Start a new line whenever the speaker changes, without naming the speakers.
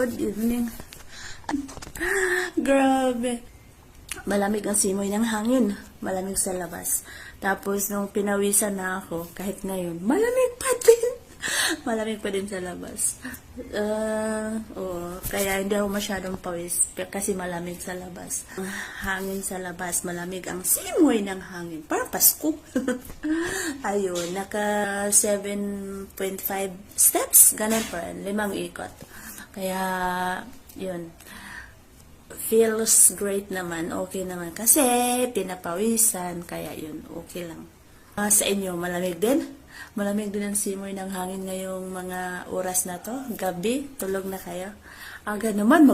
Good evening. Grabe. Malamig ang simoy ng hangin. Malamig sa labas. Tapos, nung pinawisan na ako, kahit ngayon, malamig pa din. Malamig pa din sa labas. Kaya hindi ako masyadong pawis kasi malamig sa labas. Hangin sa labas, malamig ang simoy ng hangin. Parang Pasko. Ayun, naka 7.5 steps. Ganun pa rin, 5 ikot. Kaya, yun. Feels great naman, okay naman. Kasi, pinapawisan, kaya yun, okay lang. Sa inyo, malamig din? Malamig din ang simoy ng hangin ngayong mga oras na to. Gabi, tulog na kayo. Aga naman,